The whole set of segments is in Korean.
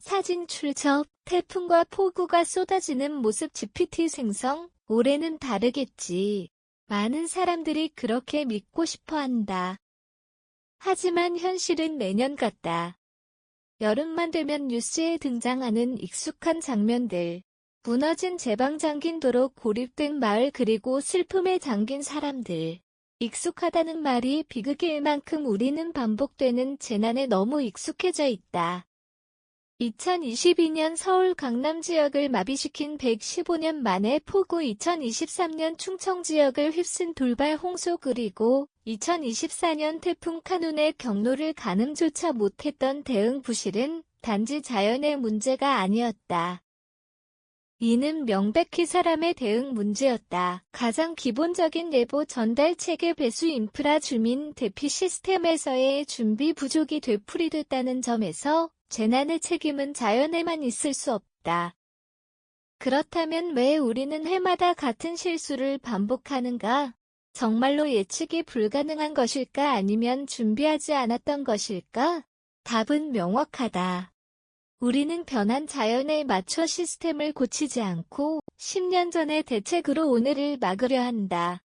사진 출처, 태풍과 폭우가 쏟아지는 모습 GPT 생성, 올해는 다르겠지. 많은 사람들이 그렇게 믿고 싶어 한다. 하지만 현실은 매년 같다. 여름만 되면 뉴스에 등장하는 익숙한 장면들. 무너진 제방 잠긴 도로, 고립된 마을, 그리고 슬픔에 잠긴 사람들. 익숙하다는 말이 비극일 만큼 우리는 반복되는 재난에 너무 익숙해져 있다. 2022년 서울 강남 지역을 마비시킨 115년 만의 폭우, 2023년 충청 지역을 휩쓴 돌발 홍수, 그리고 2024년 태풍 카눈의 경로를 가늠조차 못했던 대응 부실은 단지 자연의 문제가 아니었다. 이는 명백히 사람의 대응 문제였다. 가장 기본적인 예보 전달 체계, 배수 인프라, 주민 대피 시스템에서의 준비 부족이 되풀이됐다는 점에서 재난의 책임은 자연에만 있을 수 없다. 그렇다면 왜 우리는 해마다 같은 실수를 반복하는가? 정말로 예측이 불가능한 것일까, 아니면 준비하지 않았던 것일까? 답은 명확하다. 우리는 변한 자연에 맞춰 시스템을 고치지 않고 10년 전의 대책으로 오늘을 막으려 한다.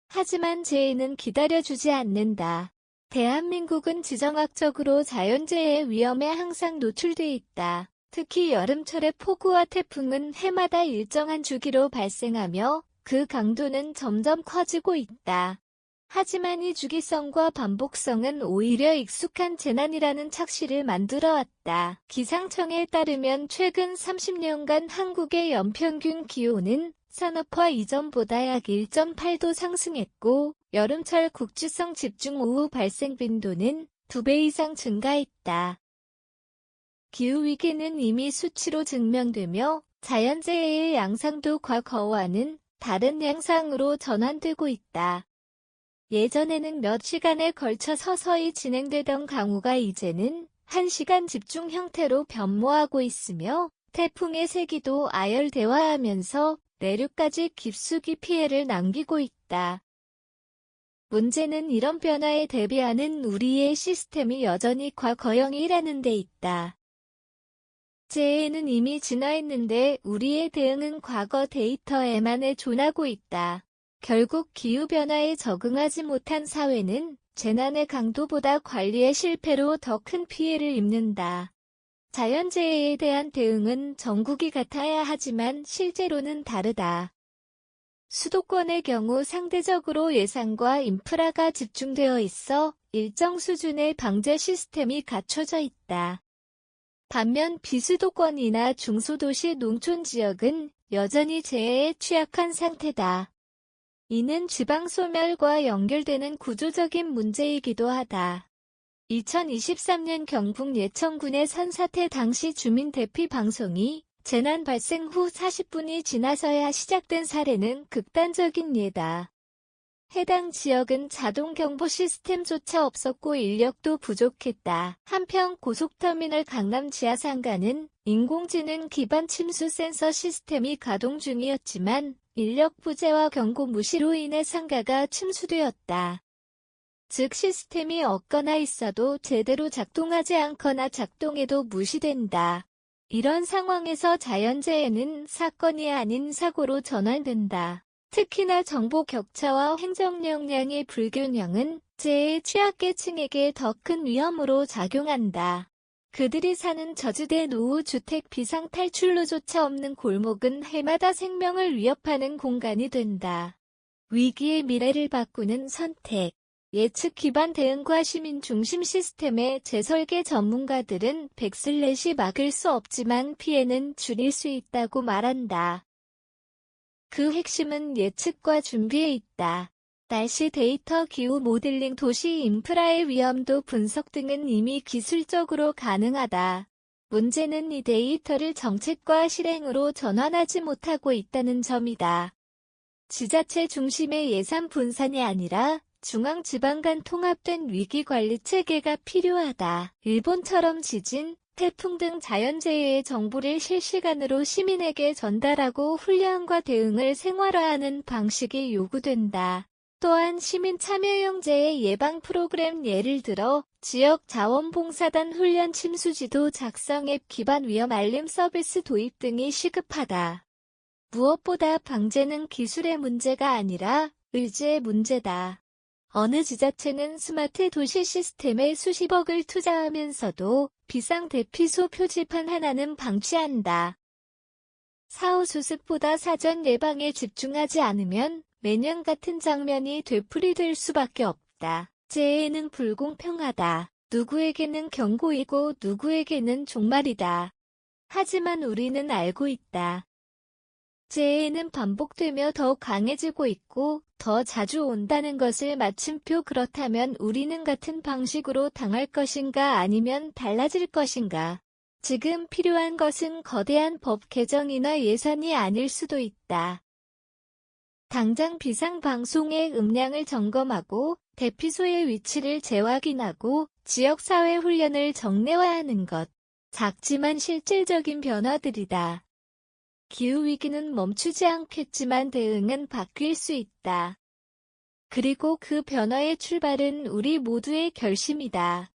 하지만 재해는 기다려주지 않는다. 대한민국은 지정학적으로 자연재해의 위험에 항상 노출돼 있다. 특히 여름철의 폭우와 태풍은 해마다 일정한 주기로 발생하며 그 강도는 점점 커지고 있다. 하지만 이 주기성과 반복성은 오히려 익숙한 재난이라는 착시를 만들어왔다. 기상청에 따르면 최근 30년간 한국의 연평균 기온은 산업화 이전보다 약 1.8도 상승했고, 여름철 국지성 집중호우 발생 빈도는 2배 이상 증가했다. 기후위기는 이미 수치로 증명되며 자연재해의 양상도 과거와는 다른 양상으로 전환되고 있다. 예전에는 몇 시간에 걸쳐 서서히 진행되던 강우가 이제는 1시간 집중 형태로 변모하고 있으며, 태풍의 세기도 아열대화하면서 내륙까지 깊숙이 피해를 남기고 있다. 문제는 이런 변화에 대비하는 우리의 시스템이 여전히 과거형이라는 데 있다. 재해는 이미 진화했는데 우리의 대응은 과거 데이터에만 의존하고 있다. 결국 기후변화에 적응하지 못한 사회는 재난의 강도보다 관리의 실패로 더 큰 피해를 입는다. 자연재해에 대한 대응은 전국이 같아야 하지만 실제로는 다르다. 수도권의 경우 상대적으로 예산과 인프라가 집중되어 있어 일정 수준의 방제 시스템이 갖춰져 있다. 반면 비수도권이나 중소도시 농촌 지역은 여전히 재해에 취약한 상태다. 이는 지방소멸과 연결되는 구조적인 문제이기도 하다. 2023년 경북 예천군의 산사태 당시 주민 대피 방송이 재난 발생 후 40분이 지나서야 시작된 사례는 극단적인 예다. 해당 지역은 자동 경보 시스템조차 없었고 인력도 부족했다. 한편 고속터미널 강남 지하상가는 인공지능 기반 침수 센서 시스템이 가동 중이었지만 인력 부재와 경고 무시로 인해 상가가 침수되었다. 즉 시스템이 없거나 있어도 제대로 작동하지 않거나 작동해도 무시된다. 이런 상황에서 자연재해는 사건이 아닌 사고로 전환된다. 특히나 정보 격차와 행정 역량의 불균형은 재해 취약계층에게 더 큰 위험으로 작용한다. 그들이 사는 저주대 노후주택 비상탈출로조차 없는 골목은 해마다 생명을 위협하는 공간이 된다. 위기의 미래를 바꾸는 선택. 예측 기반 대응과 시민 중심 시스템의 재설계 전문가들은 백슬래시 막을 수 없지만 피해는 줄일 수 있다고 말한다. 그 핵심은 예측과 준비에 있다. 날씨 데이터, 기후 모델링, 도시 인프라의 위험도 분석 등은 이미 기술적으로 가능하다. 문제는 이 데이터를 정책과 실행으로 전환하지 못하고 있다는 점이다. 지자체 중심의 예산 분산이 아니라 중앙 지방 간 통합된 위기관리 체계가 필요하다. 일본처럼 지진, 태풍 등 자연재해의 정보를 실시간으로 시민에게 전달하고 훈련과 대응을 생활화하는 방식이 요구된다. 또한 시민 참여형 재해 예방 프로그램, 예를 들어 지역 자원봉사단 훈련 침수지도 작성 앱 기반 위험 알림 서비스 도입 등이 시급하다. 무엇보다 방제는 기술의 문제가 아니라 의지의 문제다. 어느 지자체는 스마트 도시 시스템에 수십억을 투자하면서도 비상대피소 표지판 하나는 방치한다. 사후 수습보다 사전 예방에 집중하지 않으면 매년 같은 장면이 되풀이될 수밖에 없다. 재해는 불공평하다. 누구에게는 경고이고 누구에게는 종말이다. 하지만 우리는 알고 있다. 재해는 반복되며 더 강해지고 있고 더 자주 온다는 것을 마침표. 그렇다면 우리는 같은 방식으로 당할 것인가 아니면 달라질 것인가? 지금 필요한 것은 거대한 법 개정이나 예산이 아닐 수도 있다. 당장 비상방송의 음량을 점검하고 대피소의 위치를 재확인하고 지역사회 훈련을 정례화하는 것. 작지만 실질적인 변화들이다. 기후위기는 멈추지 않겠지만 대응은 바뀔 수 있다. 그리고 그 변화의 출발은 우리 모두의 결심이다.